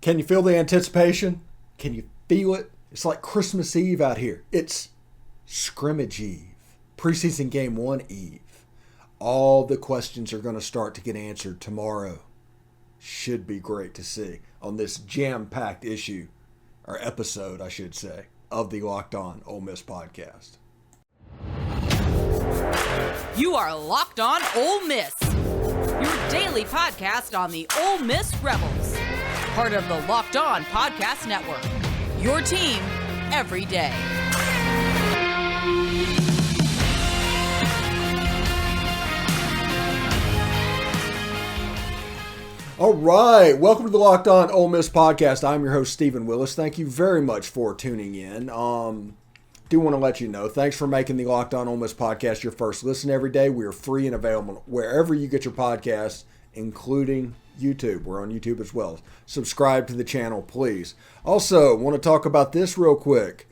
Can you feel the anticipation? Can you feel it? It's like Christmas Eve out here. It's scrimmage Eve. Preseason game 1 Eve. All the questions are going to start to get answered tomorrow. Should be great to see on this jam-packed issue, or episode, I should say, of the Locked On Ole Miss Podcast. You are Locked On Ole Miss, your daily podcast on the Ole Miss Rebels. Part of the Locked On Podcast Network, your team every day. All right, welcome to the Locked On Ole Miss Podcast. I'm your host, Stephen Willis. Thank you very much for tuning in. Do want to let you know, thanks for making the Locked On Ole Miss Podcast your first listen every day. We are free and available wherever you get your podcasts, including YouTube. We're on YouTube as well. Subscribe to the channel, please. Also, want to talk about this real quick.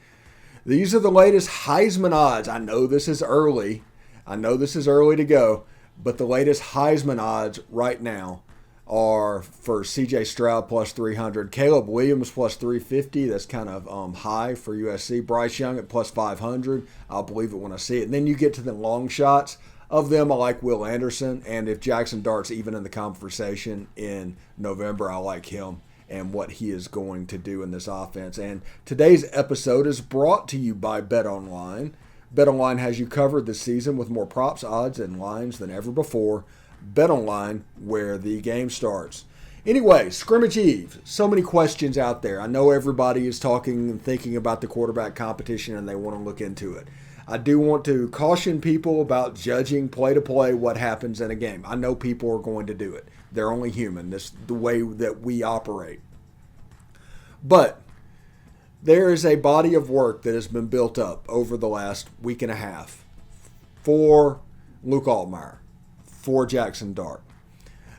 These are the latest Heisman odds. I know this is early. To go, but the latest Heisman odds right now are for C.J. Stroud plus 300, Caleb Williams plus 350. That's kind of high for USC. Bryce Young at plus 500. I'll believe it when I see it. And then you get to the long shots. Of them, I like Will Anderson. And if Jaxson Dart's even in the conversation in November, I like him and what he is going to do in this offense. And today's episode is brought to you by BetOnline. BetOnline has you covered this season with more props, odds, and lines than ever before. BetOnline, where the game starts. Anyway, scrimmage Eve. So many questions out there. I know everybody is talking and thinking about the quarterback competition and they want to look into it. I do want to caution people about judging play to play what happens in a game. I know people are going to do it. They're only human. This is the way that we operate. But there is a body of work that has been built up over the last week and a half for Luke Altmyer, for Jaxson Dart.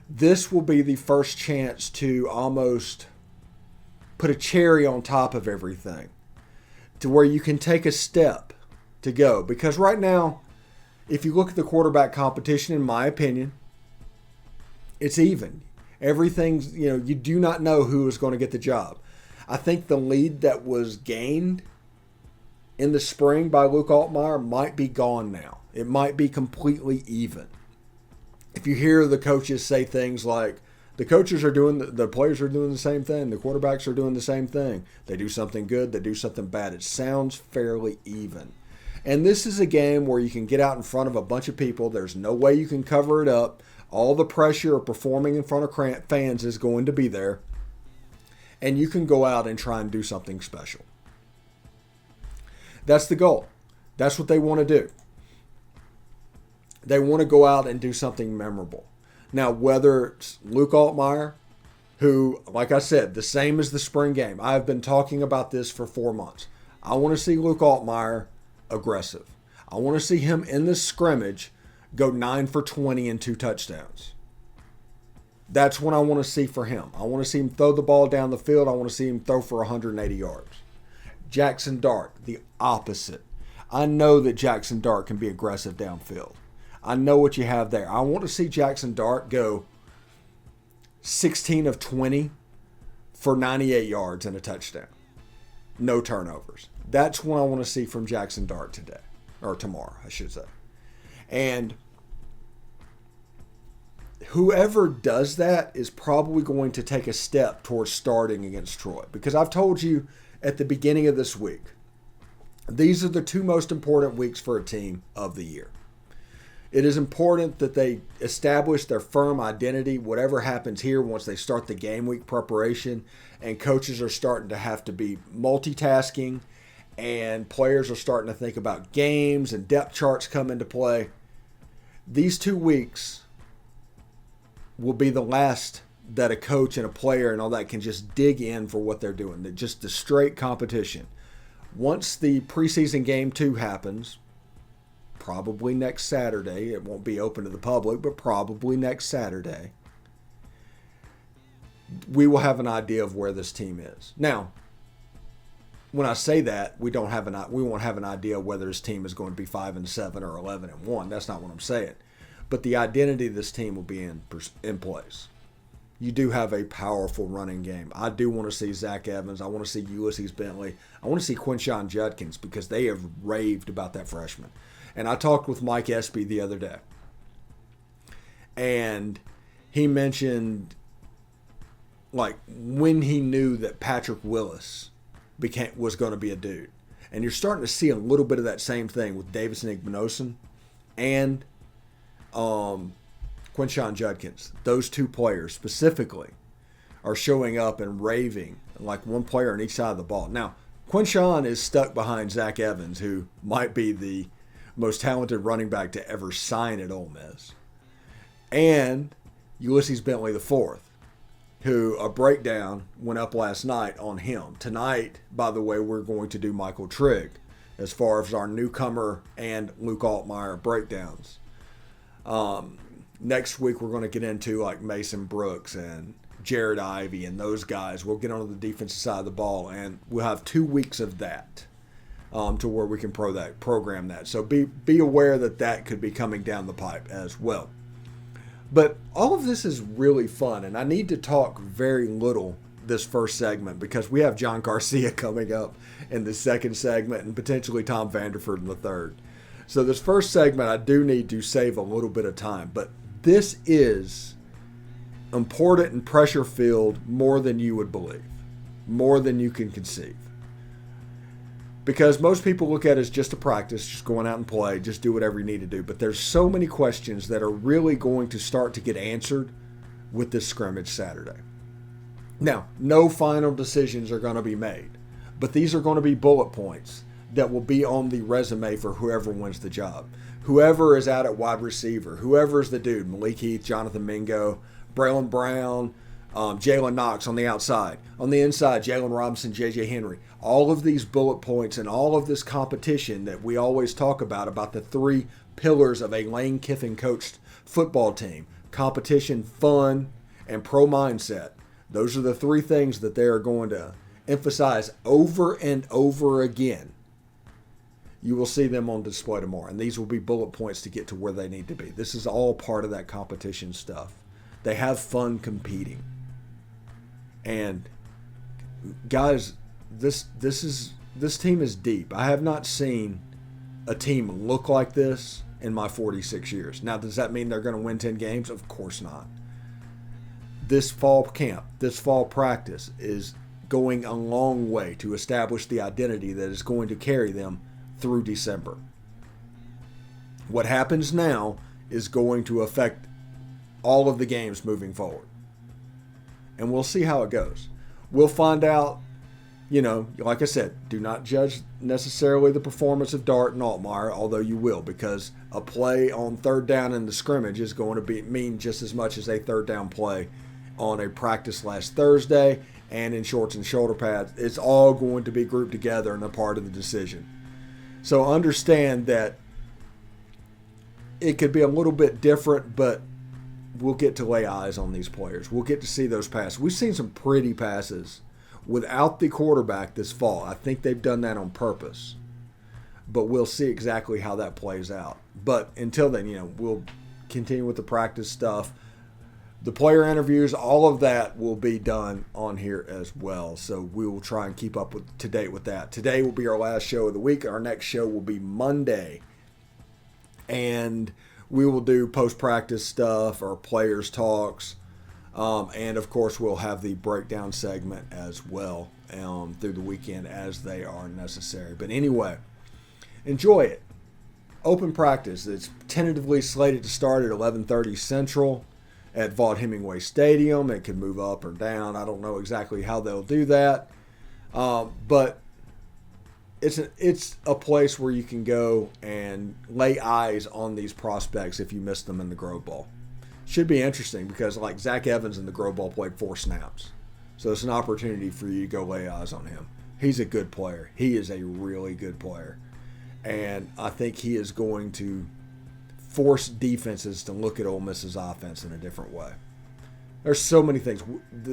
This will be the first chance to almost put a cherry on top of everything to where you can take a step to go. Because right now, if you look at the quarterback competition, in my opinion, it's even. Everything's, you do not know who is going to get the job. I think the lead that was gained in the spring by Luke Altmyer might be gone now. It might be completely even. If you hear the coaches say things like, the coaches are doing, the players are doing the same thing, the quarterbacks are doing the same thing. They do something good, they do something bad. It sounds fairly even. And this is a game where you can get out in front of a bunch of people. There's no way you can cover it up. All the pressure of performing in front of fans is going to be there. And you can go out and try and do something special. That's the goal. That's what they want to do. They want to go out and do something memorable. Now, whether it's Luke Altmyer, who, like I said, the same as the spring game. I've been talking about this for 4 months. I want to see Luke Altmyer aggressive. I want to see him in this scrimmage go 9 for 20 and 2 touchdowns. That's what I want to see for him. I want to see him throw the ball down the field. I want to see him throw for 180 yards. Jaxson Dart, the opposite. I know that Jaxson Dart can be aggressive downfield. I know what you have there. I want to see Jaxson Dart go 16 of 20 for 98 yards and a touchdown. No turnovers. That's what I want to see from Jaxson Dart today. Or tomorrow, I should say. And whoever does that is probably going to take a step towards starting against Troy. Because I've told you at the beginning of this week, these are the 2 most important weeks for a team of the year. It is important that they establish their firm identity, whatever happens here once they start the game week preparation, and coaches are starting to have to be multitasking, and players are starting to think about games and depth charts come into play. These 2 weeks will be the last that a coach and a player and all that can just dig in for what they're doing. Just the straight competition. Once the preseason game 2 happens, probably next Saturday. It won't be open to the public, but probably next Saturday. We will have an idea of where this team is. Now, when I say that, we won't have an idea whether this team is going to be 5-7 or 11-1. That's not what I'm saying. But the identity of this team will be in place. you do have a powerful running game. I do want to see Zach Evans. I want to see Ulysses Bentley. I want to see Quinshon Judkins because they have raved about that freshman. And I talked with Mike Espy the other day. And he mentioned, like, when he knew that Patrick Willis was going to be a dude. And you're starting to see a little bit of that same thing with Davison Igbinosun and Quinshon Judkins. Those two players specifically are showing up and raving, like one player on each side of the ball. Now, Quinshon is stuck behind Zach Evans, who might be the most talented running back to ever sign at Ole Miss, and Ulysses Bentley IV, who a breakdown went up last night on him. Tonight, by the way, we're going to do Michael Trigg as far as our newcomer and Luke Altmyer breakdowns. Next week, we're going to get into like Mason Brooks and Jared Ivey and those guys. We'll get on the defensive side of the ball, and we'll have 2 weeks of that to where we can program that. So be aware that could be coming down the pipe as well. But all of this is really fun, and I need to talk very little this first segment because we have John Garcia coming up in the second segment and potentially Tom Vanderford in the third. So this first segment, I do need to save a little bit of time, but this is important and pressure-filled more than you would believe, more than you can conceive. Because most people look at it as just a practice, just going out and play, just do whatever you need to do. But there's so many questions that are really going to start to get answered with this scrimmage Saturday. Now, no final decisions are going to be made, but these are going to be bullet points that will be on the resume for whoever wins the job. Whoever is out at wide receiver, whoever is the dude, Malik Heath, Jonathan Mingo, Braylon Brown, Jalen Knox on the outside. On the inside, Jalen Robinson, J.J. Henry. All of these bullet points and all of this competition that we always talk about the 3 pillars of a Lane Kiffin coached football team. Competition, fun, and pro mindset. Those are the 3 things that they are going to emphasize over and over again. You will see them on display tomorrow, and these will be bullet points to get to where they need to be. This is all part of that competition stuff. They have fun competing. And guys, this team is deep. I have not seen a team look like this in my 46 years. Now, does that mean they're going to win 10 games? Of course not. This fall camp, this fall practice is going a long way to establish the identity that is going to carry them through December. What happens now is going to affect all of the games moving forward. And we'll see how it goes. We'll find out, like I said, do not judge necessarily the performance of Dart and Altmyer, although you will, because a play on third down in the scrimmage is going to mean just as much as a third down play on a practice last Thursday and in shorts and shoulder pads. It's all going to be grouped together and a part of the decision. So understand that it could be a little bit different, but we'll get to lay eyes on these players. We'll get to see those passes. We've seen some pretty passes without the quarterback this fall. I think they've done that on purpose. But we'll see exactly how that plays out. But until then, we'll continue with the practice stuff. The player interviews, all of that will be done on here as well. So we will try and keep up to date with that. Today will be our last show of the week. Our next show will be Monday. And we will do post-practice stuff or players' talks. And, of course, we'll have the breakdown segment as well through the weekend as they are necessary. But anyway, enjoy it. Open practice. It's tentatively slated to start at 11:30 Central at Vaught Hemingway Stadium. It can move up or down. I don't know exactly how they'll do that. But it's a place where you can go and lay eyes on these prospects if you missed them in the Grove Bowl. Should be interesting because like Zach Evans in the Grove Bowl played 4 snaps. So it's an opportunity for you to go lay eyes on him. He's a good player. He is a really good player. And I think he is going to force defenses to look at Ole Miss's offense in a different way. There's so many things.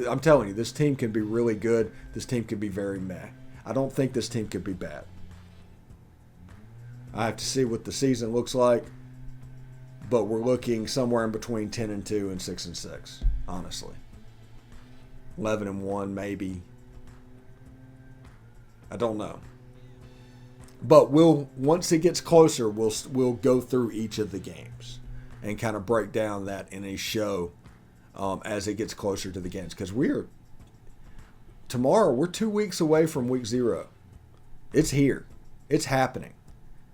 I'm telling you, this team can be really good. This team can be very meh. I don't think this team could be bad. I have to see what the season looks like, but we're looking somewhere in between 10-2 and 6-6, honestly. 11-1 maybe. I don't know. But once it gets closer, we'll go through each of the games and kind of break down that in a show as it gets closer to the games. Because tomorrow we're 2 weeks away from week 0. It's here. It's happening.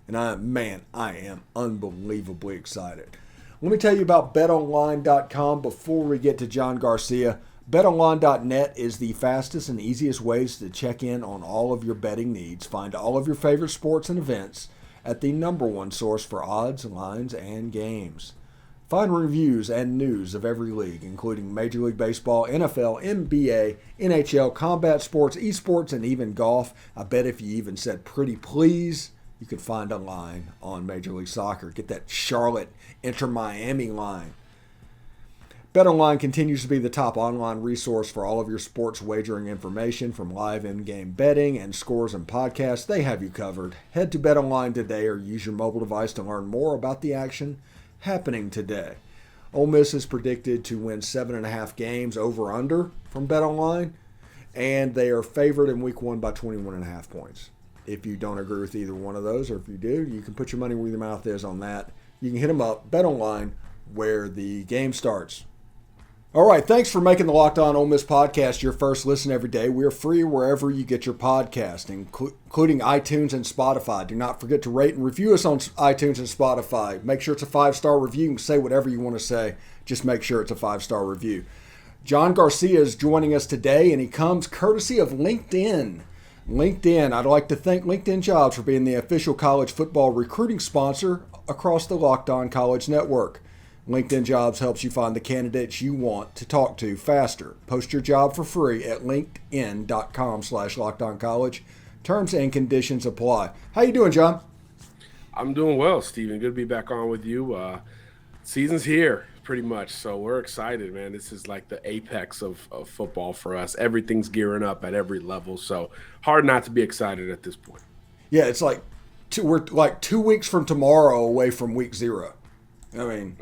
And I am unbelievably excited. Let me tell you about betonline.com before we get to John Garcia. BetOnline.net is the fastest and easiest ways to check in on all of your betting needs. Find all of your favorite sports and events at the #1 source for odds, lines, and games. Find reviews and news of every league, including Major League Baseball, NFL, NBA, NHL, combat sports, esports, and even golf. I bet if you even said pretty please, you could find a line on Major League Soccer. Get that Charlotte Inter Miami line. BetOnline continues to be the top online resource for all of your sports wagering information, from live in-game betting and scores and podcasts. They have you covered. Head to BetOnline today or use your mobile device to learn more about the action happening today. Ole Miss is predicted to win 7.5 games over/under from BetOnline, and they are favored in Week 1 by 21.5 points. If you don't agree with either one of those, or if you do, you can put your money where your mouth is on that. You can hit them up, BetOnline, where the game starts. All right, thanks for making the Locked On Ole Miss podcast your first listen every day. We are free wherever you get your podcast, including iTunes and Spotify. Do not forget to rate and review us on iTunes and Spotify. Make sure it's a 5-star review. You can say whatever you want to say. Just make sure it's a 5-star review. John Garcia is joining us today, and he comes courtesy of LinkedIn. I'd like to thank LinkedIn Jobs for being the official college football recruiting sponsor across the Locked On College Network. LinkedIn Jobs helps you find the candidates you want to talk to faster. Post your job for free at linkedin.com/LockedOnCollege. Terms and conditions apply. How you doing, John? I'm doing well, Steven. Good to be back on with you. Season's here, pretty much, so we're excited, man. This is like the apex of football for us. Everything's gearing up at every level, so hard not to be excited at this point. Yeah, it's like we're like 2 weeks from tomorrow away from week 0. I mean,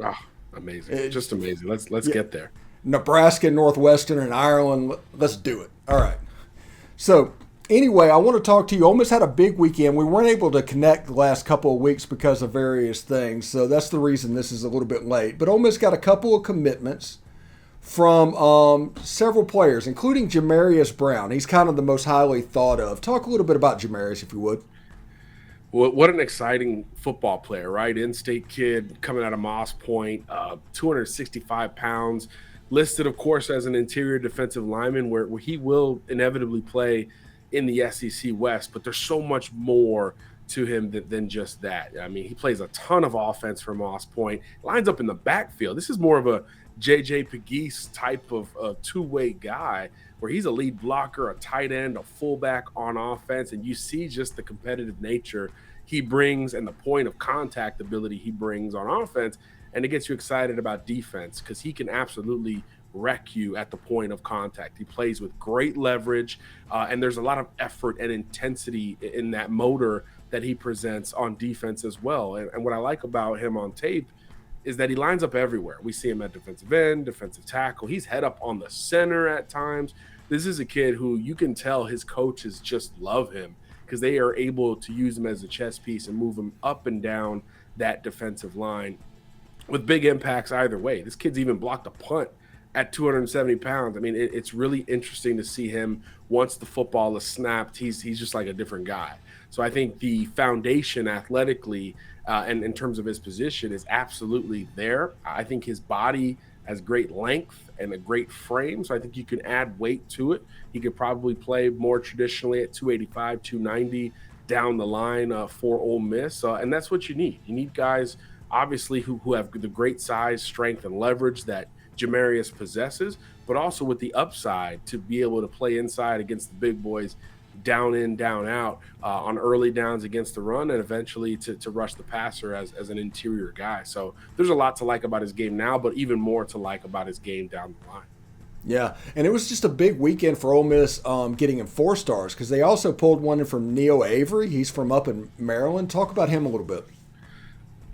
amazing. Just amazing. Let's get there. Nebraska, Northwestern, and Ireland. Let's do it. All right. So anyway, I want to talk to you. Ole Miss had a big weekend. We weren't able to connect the last couple of weeks because of various things. So that's the reason this is a little bit late. But Ole Miss got a couple of commitments from several players, including Jamarious Brown. He's kind of the most highly thought of. Talk a little bit about Jamarious, if you would. What an exciting football player, right? In-state kid coming out of Moss Point, 265 pounds, listed, of course, as an interior defensive lineman where he will inevitably play in the SEC West, but there's so much more to him than just that. I mean, he plays a ton of offense for Moss Point, lines up in the backfield. This is more of a J.J. Pegues type of two-way guy where he's a lead blocker, a tight end, a fullback on offense, and you see just the competitive nature he brings and the point of contact ability he brings on offense, and it gets you excited about defense because he can absolutely wreck you at the point of contact. He plays with great leverage, and there's a lot of effort and intensity in that motor that he presents on defense as well. And what I like about him on tape is that he lines up everywhere. We see him at defensive end, defensive tackle. He's head up on the center at times. This is a kid who you can tell his coaches just love him because they are able to use him as a chess piece and move him up and down that defensive line with big impacts either way. This kid's even blocked a punt at 270 pounds. I mean, it's really interesting to see him once the football is snapped. He's just like a different guy. So I think the foundation athletically and in terms of his position is absolutely there. I think his body has great length and a great frame, so I think you can add weight to it. He could probably play more traditionally at 285, 290 down the line for Ole Miss, and that's what you need. You need guys, obviously, who have the great size, strength, and leverage that Jamarious possesses, but also with the upside to be able to play inside against the big boys, down in, down out on early downs against the run, and eventually to rush the passer as an interior guy. So there's a lot to like about his game now, but even more to like about his game down the line. Yeah, and it was just a big weekend for Ole Miss getting him 4 stars because they also pulled one in from Neeo Avery. He's from up in Maryland. Talk about him a little bit.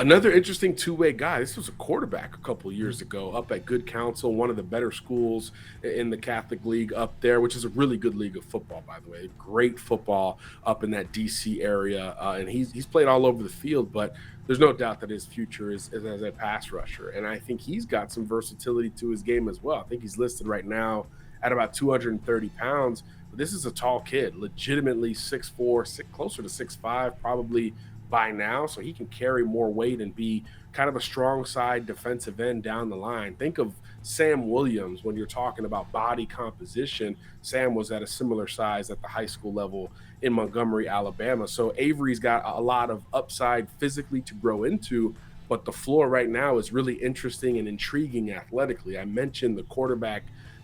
Another interesting two-way guy. This was a quarterback a couple of years ago up at Good Counsel, one of the better schools in the Catholic League up there, which is a really good league of football, by the way. Great football up in that D.C. area, and he's played all over the field, but there's no doubt that his future is as a pass rusher, and I think he's got some versatility to his game as well. I think he's listed right now at about 230 pounds, but this is a tall kid, legitimately 6'4", closer to 6'5", probably by now, so he can carry more weight and be kind of a strong side defensive end down the line. Think of Sam Williams when you're talking about body composition. Sam was at a similar size at the high school level in Montgomery, Alabama. So Avery's got a lot of upside physically to grow into, but the floor right now is really interesting and intriguing athletically. I mentioned the quarterback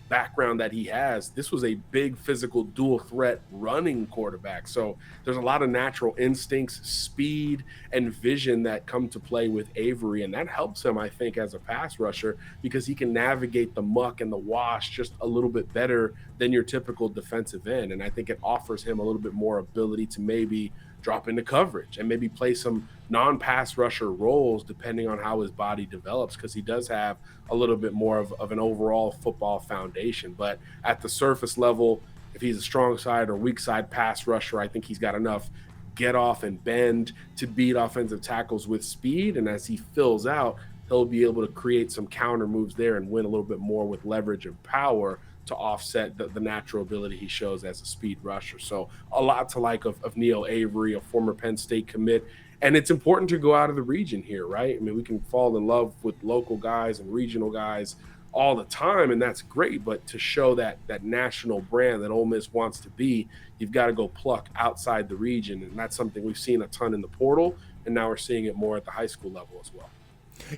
background that he has. This was a big physical dual threat running quarterback. So there's a lot of natural instincts, speed, and vision that come to play with Avery. And that helps him, I think, as a pass rusher because he can navigate the muck and the wash just a little bit better than your typical defensive end. And I think it offers him a little bit more ability to maybe drop into coverage and maybe play some non-pass rusher roles depending on how his body develops, because he does have a little bit more of an overall football foundation. But at the surface level, if he's a strong side or weak side pass rusher, I think he's got enough get off and bend to beat offensive tackles with speed. And as he fills out, he'll be able to create some counter moves there and win a little bit more with leverage and power to offset the natural ability he shows as a speed rusher. So a lot to like of Neeo Avery, a former Penn State commit. And it's important to go out of the region here, right? I mean, we can fall in love with local guys and regional guys all the time, and that's great. But to show that national brand that Ole Miss wants to be, you've got to go pluck outside the region. And that's something we've seen a ton in the portal, and now we're seeing it more at the high school level as well.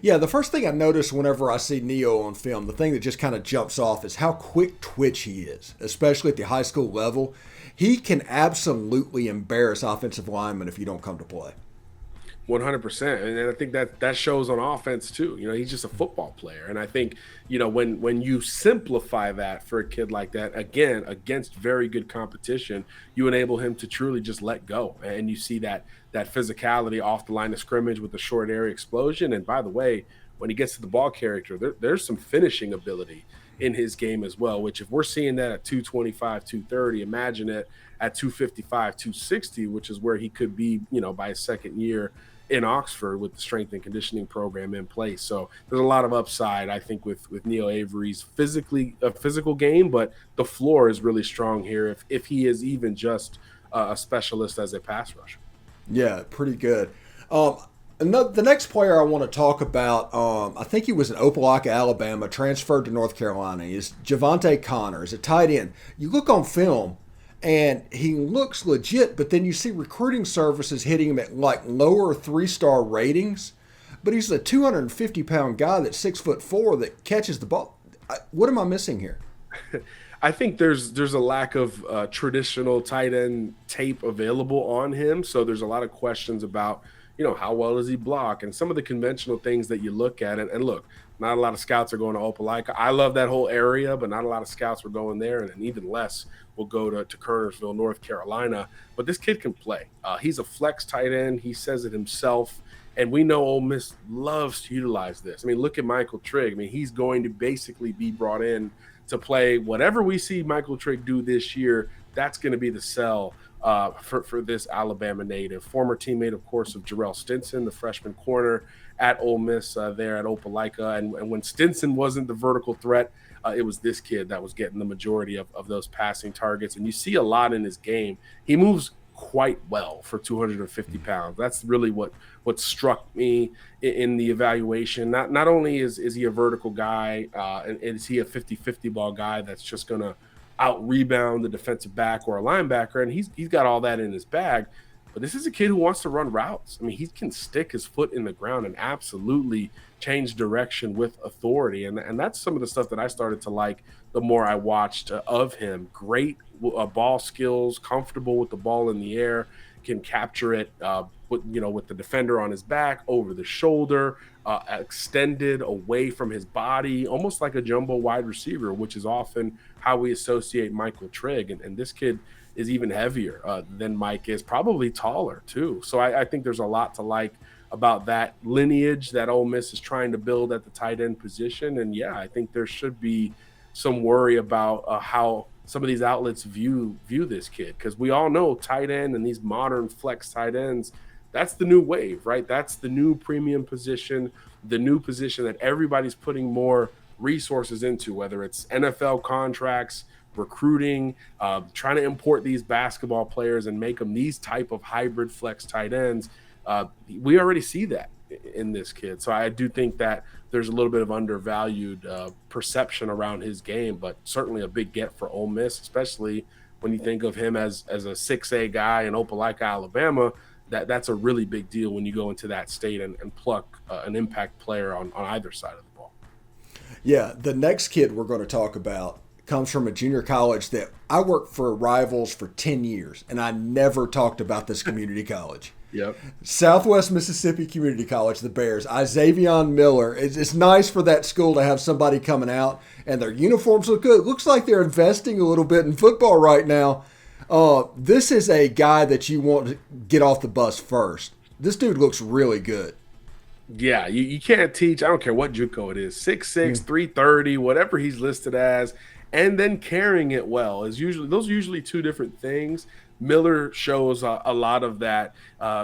Yeah, the first thing I notice whenever I see Neeo on film, the thing that just kind of jumps off is how quick twitch he is, especially at the high school level. He can absolutely embarrass offensive linemen if you don't come to play. 100%. And I think that shows on offense too. You know, he's just a football player. And I think, you know, when you simplify that for a kid like that, again, against very good competition, you enable him to truly just let go. And you see that physicality off the line of scrimmage with the short area explosion. And by the way, when he gets to the ball character, there's some finishing ability in his game as well, which if we're seeing that at 225, 230, imagine it at 255, 260, which is where he could be, you know, by his second year in Oxford with the strength and conditioning program in place. So there's a lot of upside, I think, with Neeo Avery's physical game, but the floor is really strong here if he is even just a specialist as a pass rusher. Yeah, pretty good. The next player I want to talk about, I think he was in Opelika, Alabama, transferred to North Carolina, is Jayvontay Connor. He's a tight end. You look on film, and he looks legit, but then you see recruiting services hitting him at like lower 3-star ratings. But he's a 250-pound guy that's 6'4" that catches the ball. What am I missing here? I think there's a lack of traditional tight end tape available on him. So there's a lot of questions about, you know, how well does he block and some of the conventional things that you look at. And look, not a lot of scouts are going to Opelika. I love that whole area, but not a lot of scouts were going there, and even less will go to Kernersville, North Carolina. But this kid can play. He's a flex tight end. He says it himself. And we know Ole Miss loves to utilize this. I mean, look at Michael Trigg. I mean, he's going to basically be brought in to play whatever we see Michael Trigg do this year. That's going to be the sell for this Alabama native. Former teammate, of course, of Jarrell Stinson, the freshman corner at Ole Miss there at Opelika. And when Stinson wasn't the vertical threat, it was this kid that was getting the majority of those passing targets. And you see a lot in his game. He moves quite well for 250 pounds. That's really what struck me in the evaluation. Not only is he a vertical guy, and is he a 50-50 ball guy that's just going to out-rebound the defensive back or a linebacker, and he's got all that in his bag. But this is a kid who wants to run routes. I mean, he can stick his foot in the ground and absolutely change direction with authority. And that's some of the stuff that I started to like the more I watched of him. Great ball skills, comfortable with the ball in the air, can capture it with the defender on his back, over the shoulder, extended away from his body, almost like a jumbo wide receiver, which is often how we associate Michael Trigg. And this kid is even heavier than Mike is, probably taller too. So I think there's a lot to like about that lineage that Ole Miss is trying to build at the tight end position. And yeah, I think there should be some worry about how some of these outlets view this kid, because we all know tight end and these modern flex tight ends, that's the new wave, right? That's the new premium position, the new position that everybody's putting more resources into, whether it's NFL contracts, recruiting, trying to import these basketball players and make them these type of hybrid flex tight ends. We already see that in this kid. So I do think that there's a little bit of undervalued perception around his game, but certainly a big get for Ole Miss, especially when you think of him as a 6A guy in Opelika, Alabama. That's a really big deal when you go into that state and pluck an impact player on either side of the ball. Yeah, the next kid we're going to talk about comes from a junior college that I worked for Rivals for 10 years, and I never talked about this community college. Yep. Southwest Mississippi Community College, the Bears, Izavion Miller. It's nice for that school to have somebody coming out, and their uniforms look good. It looks like they're investing a little bit in football right now. This is a guy that you want to get off the bus first. This dude looks really good. Yeah, you can't teach. I don't care what JUCO it is, 6'6", 330, whatever he's listed as, and then carrying it well those are usually two different things. Miller shows a lot of that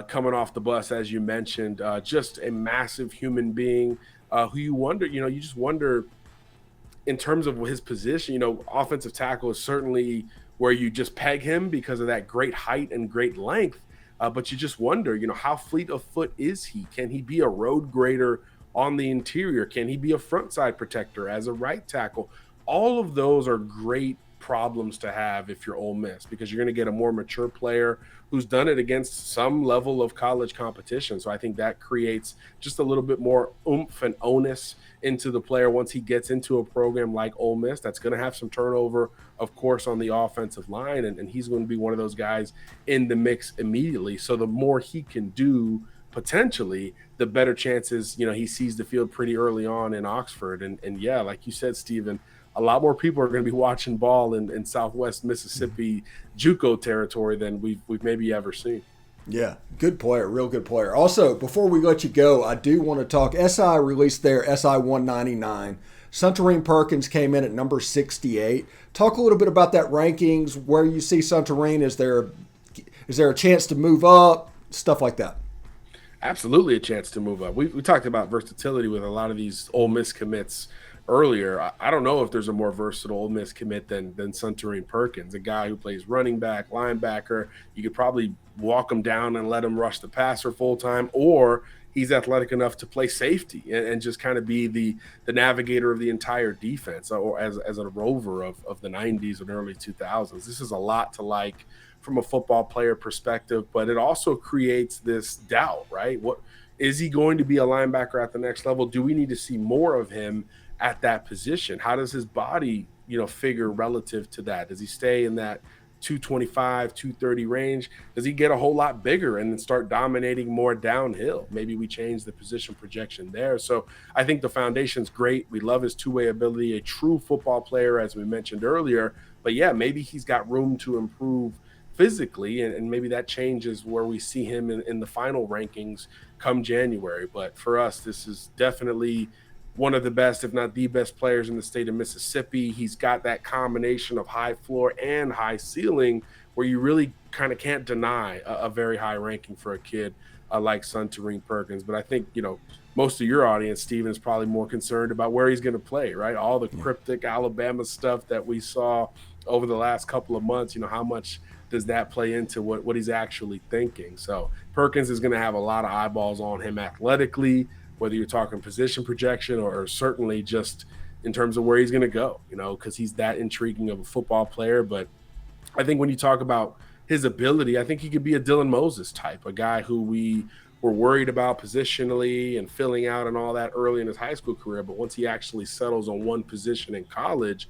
coming off the bus, as you mentioned. Just a massive human being who you just wonder in terms of his position. Offensive tackle is certainly where you just peg him because of that great height and great length. But you just wonder, how fleet of foot is he? Can he be a road grader on the interior? Can he be a front side protector as a right tackle? All of those are great problems to have if you're Ole Miss, because you're going to get a more mature player who's done it against some level of college competition. So I think that creates just a little bit more oomph and onus into the player once he gets into a program like Ole Miss that's going to have some turnover, of course, on the offensive line, and he's going to be one of those guys in the mix immediately. So the more he can do potentially, the better chances, he sees the field pretty early on in Oxford. And yeah, like you said, Stephen, a lot more people are going to be watching ball in Southwest Mississippi JUCO territory than we've maybe ever seen. Yeah, good player, real good player. Also, before we let you go, I do want to talk. SI released their SI 199. Suntarine Perkins came in at number 68. Talk a little bit about that rankings, where you see Suntarine. Is there a chance to move up? Stuff like that. Absolutely a chance to move up. We talked about versatility with a lot of these Ole Miss commits earlier. I don't know if there's a more versatile Ole Miss commit than Suntarine Perkins, a guy who plays running back, linebacker. You could probably walk him down and let him rush the passer full time, or he's athletic enough to play safety and just kind of be the navigator of the entire defense, or as a rover of the 90s and early 2000s. This is a lot to like from a football player perspective, but it also creates this doubt, right? What is he going to be a linebacker at the next level? Do we need to see more of him at that position? How does his body, figure relative to that? Does he stay in that 225, 230 range? Does he get a whole lot bigger and then start dominating more downhill? Maybe we change the position projection there. So I think the foundation's great. We love his two-way ability, a true football player, as we mentioned earlier. But yeah, maybe he's got room to improve physically, and maybe that changes where we see him in the final rankings come January. But for us, this is definitely one of the best, if not the best players in the state of Mississippi. He's got that combination of high floor and high ceiling where you really kind of can't deny a very high ranking for a kid like Suntarine Perkins. But I think, most of your audience, Steven, is probably more concerned about where he's going to play, right? All the cryptic Alabama stuff that we saw over the last couple of months, how much does that play into what he's actually thinking? So Perkins is going to have a lot of eyeballs on him athletically, whether you're talking position projection or certainly just in terms of where he's going to go, because he's that intriguing of a football player. But I think when you talk about his ability, I think he could be a Dylan Moses type, a guy who we were worried about positionally and filling out and all that early in his high school career. But once he actually settles on one position in college,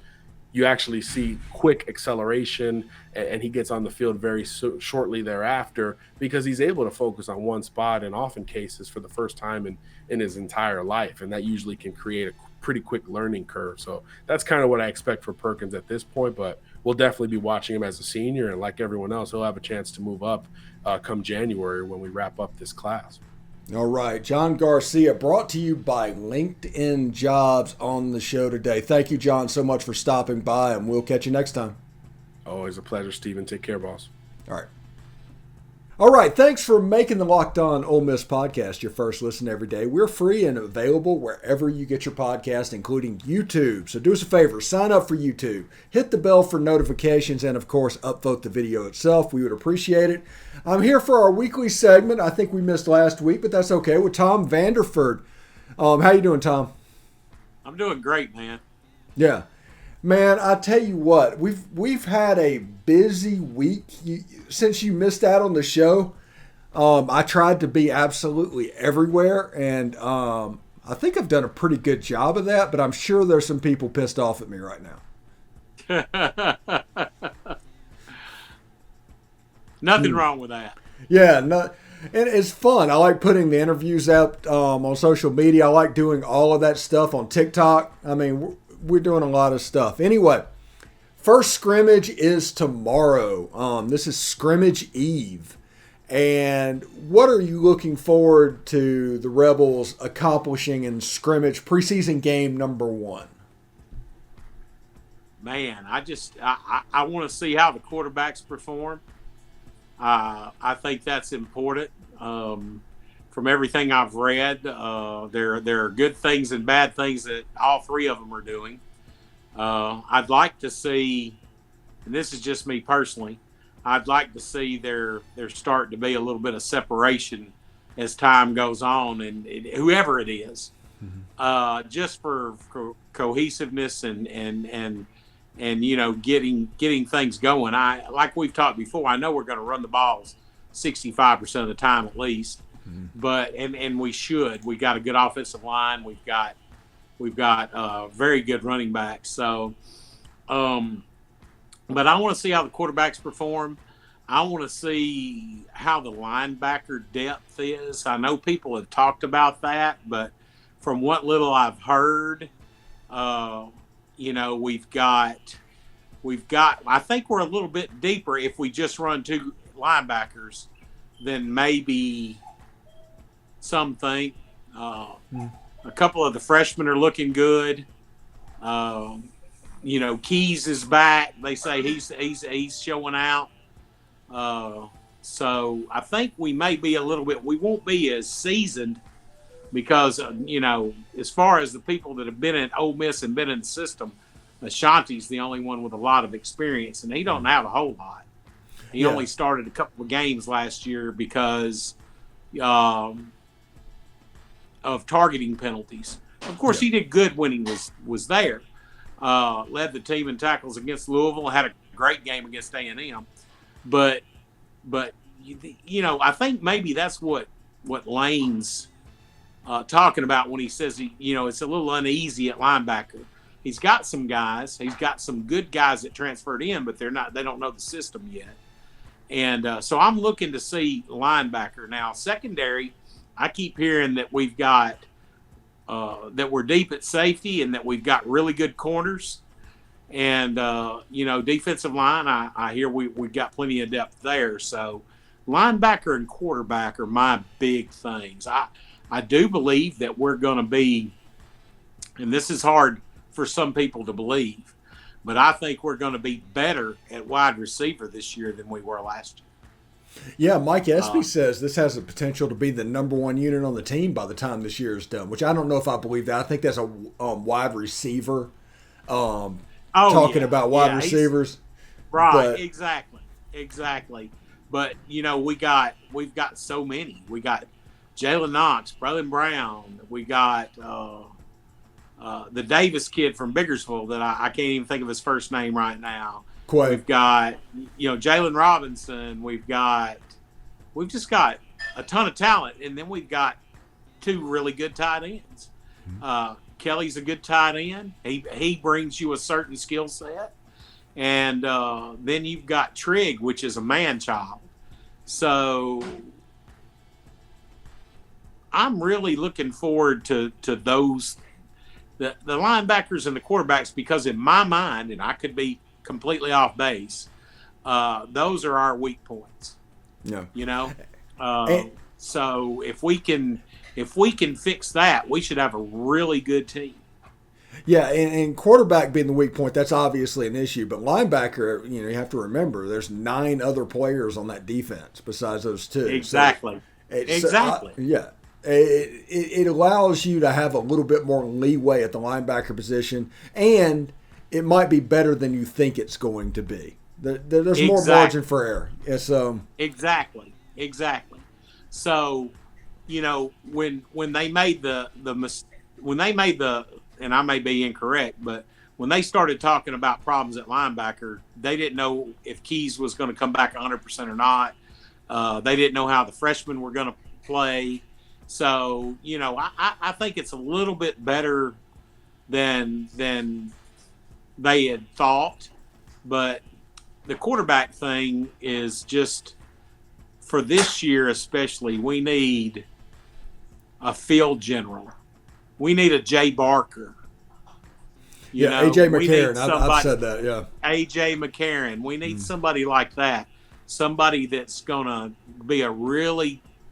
you actually see quick acceleration, and he gets on the field very shortly thereafter because he's able to focus on one spot, and often cases for the first time in his entire life. And that usually can create a pretty quick learning curve. So that's kind of what I expect for Perkins at this point, but we'll definitely be watching him as a senior. And like everyone else, he'll have a chance to move up come January when we wrap up this class. All right, John Garcia, brought to you by LinkedIn Jobs on the show today. Thank you, John, so much for stopping by, and we'll catch you next time. Always a pleasure, Stephen. Take care, boss. All right. All right, thanks for making the Locked On Ole Miss podcast your first listen every day. We're free and available wherever you get your podcast, including YouTube. So do us a favor, sign up for YouTube, hit the bell for notifications, and of course, upvote the video itself. We would appreciate it. I'm here for our weekly segment. I think we missed last week, but that's okay, with Tom Vanderford. How you doing, Tom? I'm doing great, man. Yeah. Man, I tell you what, we've had a busy week since you missed out on the show. I tried to be absolutely everywhere, and I think I've done a pretty good job of that, but I'm sure there's some people pissed off at me right now. Nothing wrong with that. Yeah, and it's fun. I like putting the interviews out on social media. I like doing all of that stuff on TikTok. I mean, we're doing a lot of stuff. Anyway, first scrimmage is tomorrow. This is scrimmage eve. And what are you looking forward to the Rebels accomplishing in scrimmage preseason game number 1? Man, I want to see how the quarterbacks perform. I think that's important. From everything I've read, there are good things and bad things that all three of them are doing. I'd like to see, and this is just me personally, I'd like to see there starting to be a little bit of separation as time goes on, and whoever it is, just for cohesiveness and getting things going. Like we've talked before, I know we're going to run the balls 65% of the time at least. But and we should. We got a good offensive line. We've got very good running backs. So, but I want to see how the quarterbacks perform. I want to see how the linebacker depth is. I know people have talked about that, but from what little I've heard, we've got. I think we're a little bit deeper if we just run 2 linebackers than maybe. Some think. A couple of the freshmen are looking good. Keys is back. They say he's showing out. So I think we may be a little bit. We won't be as seasoned because as far as the people that have been at Ole Miss and been in the system, Ashanti's the only one with a lot of experience, and he don't have a whole lot. He only started a couple of games last year because. Of targeting penalties. Of course, he did good when he was there. Led the team in tackles against Louisville. Had a great game against A&M. But I think maybe that's what Lane's talking about when he says it's a little uneasy at linebacker. He's got some guys. He's got some good guys that transferred in, but they don't know the system yet. And so I'm looking to see linebacker now. Secondary. I keep hearing that we've got that we're deep at safety and that we've got really good corners, and defensive line. I hear we've got plenty of depth there. So linebacker and quarterback are my big things. I do believe that we're going to be, and this is hard for some people to believe, but I think we're going to be better at wide receiver this year than we were last year. Yeah, Mike Espy says this has the potential to be the number 1 unit on the team by the time this year is done, which I don't know if I believe that. I think that's a wide receiver talking about wide receivers. Right, but, exactly. But, we've got so many. We got Jalen Knox, Braylon Brown. We got the Davis kid from Biggersville that I can't even think of his first name right now. Quite. We've got, Jalen Robinson. We've just got a ton of talent, and then we've got 2 really good tight ends. Kelly's a good tight end. He brings you a certain skill set, and then you've got Trigg, which is a man-child. So I'm really looking forward to those, the linebackers and the quarterbacks, because in my mind, and I could be completely off base, those are our weak points. Yeah. So if we can fix that, we should have a really good team. Yeah, and quarterback being the weak point, that's obviously an issue. But linebacker, you have to remember, there's 9 other players on that defense besides those 2. Exactly. Exactly. Yeah. It allows you to have a little bit more leeway at the linebacker position, and it might be better than you think it's going to be. There's more margin for error. Exactly. So, when they made the and I may be incorrect, but when they started talking about problems at linebacker, they didn't know if Keys was going to come back 100% or not. They didn't know how the freshmen were going to play. So, I think it's a little bit better than they had thought. But the quarterback thing is just, for this year especially, we need a field general. We need a Jay Barker. A.J. McCarron. I've said that, yeah. A.J. McCarron. We need somebody like that. Somebody that's going to be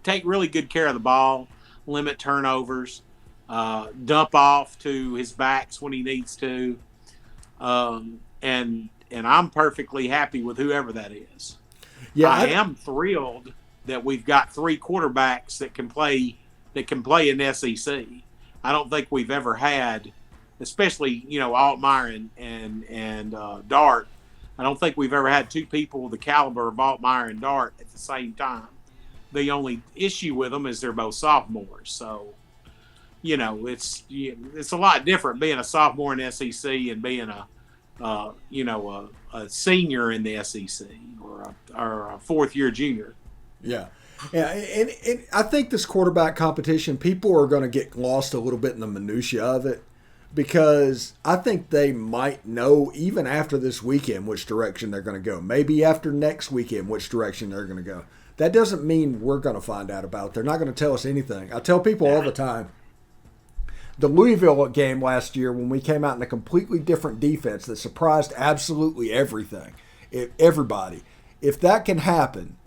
take really good care of the ball, limit turnovers, dump off to his backs when he needs to. And I'm perfectly happy with whoever that is. Yeah, I am thrilled that we've got 3 quarterbacks that can play in the SEC. I don't think we've ever had, especially Altmyer and Dart. I don't think we've ever had 2 people with the caliber of Altmyer and Dart at the same time. The only issue with them is they're both sophomores. So, it's a lot different being a sophomore in the SEC and being a senior in the SEC or a 4th-year junior. Yeah. Yeah, and I think this quarterback competition, people are going to get lost a little bit in the minutia of it, because I think they might know even after this weekend which direction they're going to go. Maybe after next weekend which direction they're going to go. That doesn't mean we're going to find out about it. They're not going to tell us anything. I tell people all the time, the Louisville game last year when we came out in a completely different defense that surprised absolutely everybody. If that can happen,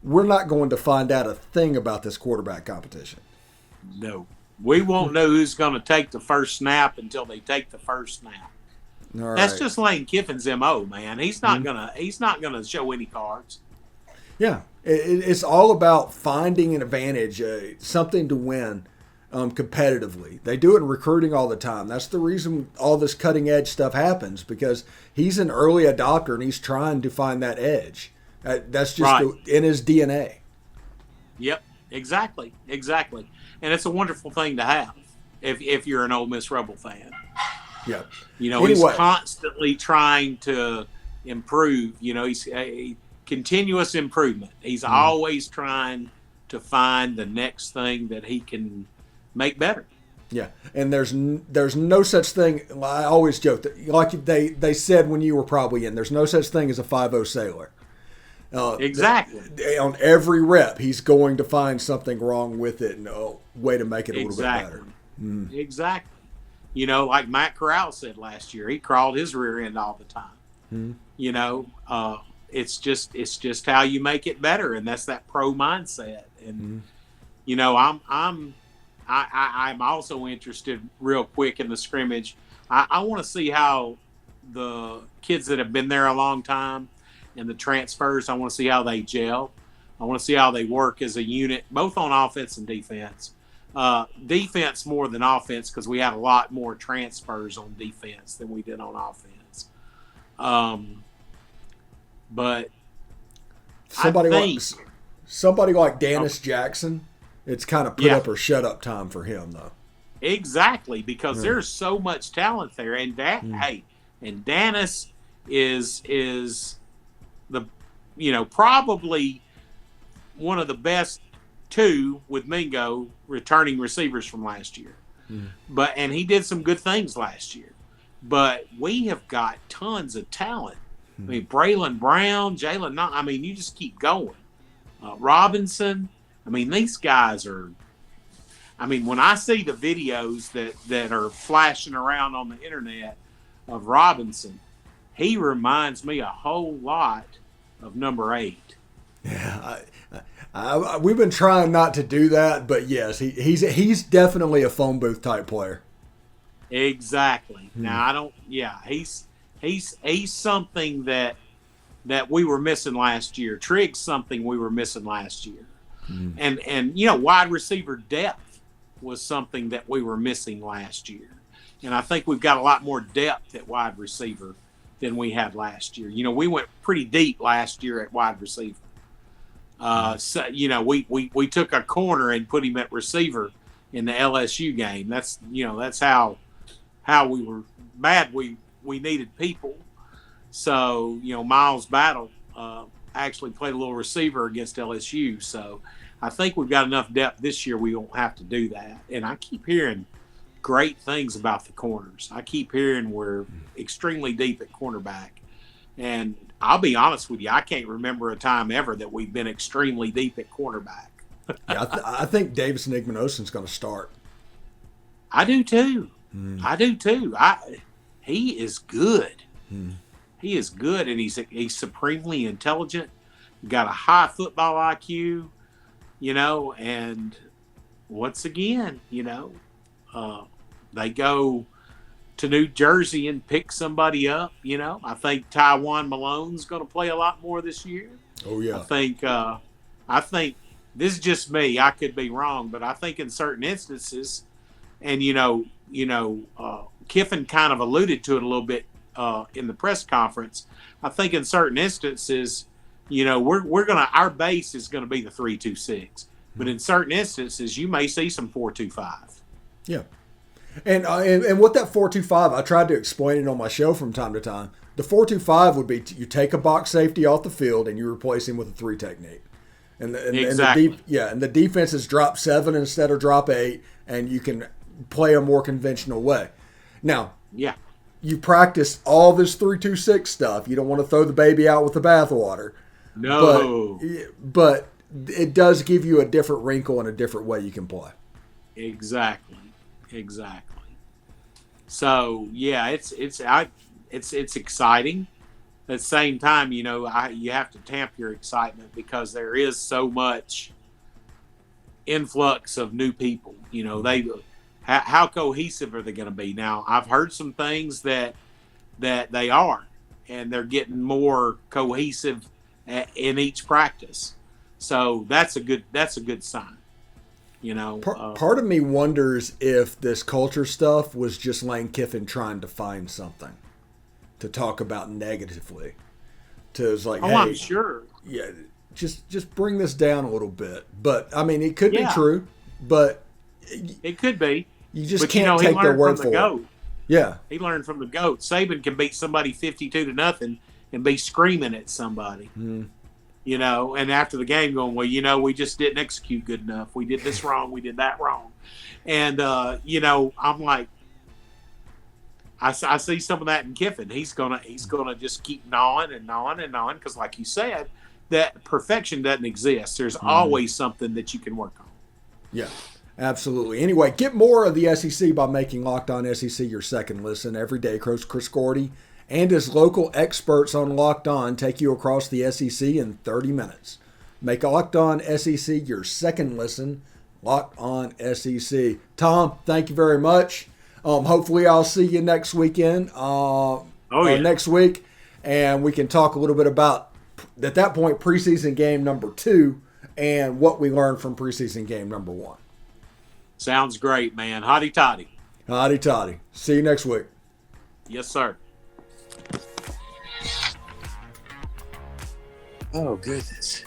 we're not going to find out a thing about this quarterback competition. No. We won't know who's going to take the first snap until they take the first snap. All That's right. just Lane Kiffin's MO, man. He's not gonna show any cards. Yeah, it's all about finding an advantage, something to win competitively. They do it in recruiting all the time. That's the reason all this cutting edge stuff happens, because he's an early adopter and he's trying to find that edge. That's just in his DNA. Yep, exactly. And it's a wonderful thing to have if you're an Ole Miss Rebel fan. Yeah. He's constantly trying to improve. He's a continuous improvement. He's always trying to find the next thing that he can make better. Yeah, and there's no such thing. I always joke that, like they said when you were probably in, there's no such thing as a 5-0 sailor. Exactly. On every rep, he's going to find something wrong with it and a way to make it a little bit better. Exactly. Like Matt Corral said last year, he crawled his rear end all the time. It's just how you make it better, and that's that pro mindset. And I'm also interested, real quick, in the scrimmage. I want to see how the kids that have been there a long time and the transfers, I want to see how they gel. I want to see how they work as a unit, both on offense and defense. Defense more than offense, because we had a lot more transfers on defense than we did on offense. But somebody like Dennis Jaxson, it's kind of put up or shut up time for him, though. Exactly, because there's so much talent there, and and Dennis is the probably one of the best 2 with Mingo returning receivers from last year. And he did some good things last year. But we have got tons of talent. I mean, Braylon Brown, Jalen, you just keep going. Robinson, these guys are. When I see the videos that are flashing around on the internet of Robinson, he reminds me a whole lot of number 8. Yeah, we've been trying not to do that, but yes, he's definitely a phone booth type player. Exactly. Now I don't. Yeah, he's something that we were missing last year. Trig's something we were missing last year, and wide receiver depth was something that we were missing last year, and I think we've got a lot more depth at wide receiver than we had last year. We went pretty deep last year at wide receiver. So we took a corner and put him at receiver in the LSU game. That's how we were mad. We needed people. So Miles Battle actually played a little receiver against LSU. So I think we've got enough depth this year. We won't have to do that. And I keep hearing great things about the corners. I keep hearing we're extremely deep at cornerback. And I'll be honest with you, I can't remember a time ever that we've been extremely deep at cornerback. Yeah, I think Davison Igmanosin's going to start. I do too. I do too. He is good. He is good, and he's supremely intelligent. Got a high football IQ, and once again, they go to New Jersey and pick somebody up. I think Tywan Malone's going to play a lot more this year. Oh yeah. I think this is just me. I could be wrong, but I think in certain instances, and Kiffin kind of alluded to it a little bit in the press conference. I think in certain instances, our base is going to be the 3-2-6, but in certain instances, you may see some 4-2-5. Yeah. And what that 4-2-5, I tried to explain it on my show from time to time. The 4-2-5 would be you take a box safety off the field and you replace him with a 3 technique. Exactly. And the defense is drop 7 instead of drop 8, and you can play a more conventional way. Now, you practice all this 3-2-6 stuff. You don't want to throw the baby out with the bathwater. No. But it does give you a different wrinkle and a different way you can play. Exactly. So it's exciting. At the same time, you have to tamp your excitement because there is so much influx of new people. How cohesive are they going to be? Now, I've heard some things that they are, and they're getting more cohesive in each practice. So that's a good sign. Part of me wonders if this culture stuff was just Lane Kiffin trying to find something to talk about negatively. It's like, hey, I'm sure. Yeah, just bring this down a little bit. But I mean, it could be true, but it could be. You just can't take their word for it. Yeah, he learned from the GOAT. Saban can beat somebody 52-0 and be screaming at somebody. And after the game going, well, we just didn't execute good enough. We did this wrong. We did that wrong. And, I'm like, I see some of that in Kiffin. He's gonna just keep gnawing and gnawing and gnawing because, like you said, that perfection doesn't exist. There's always something that you can work on. Yeah, absolutely. Anyway, get more of the SEC by making Locked On SEC your second listen every day. Chris Gordy and his local experts on Locked On take you across the SEC in 30 minutes. Make Locked On SEC your second listen. Locked On SEC. Tom, thank you very much. Hopefully I'll see you next weekend. Next week, and we can talk a little bit about, at that point, preseason game number 2 and what we learned from preseason game number 1. Sounds great, man. Hotty toddy. Hotty toddy. See you next week. Yes, sir. Oh, goodness.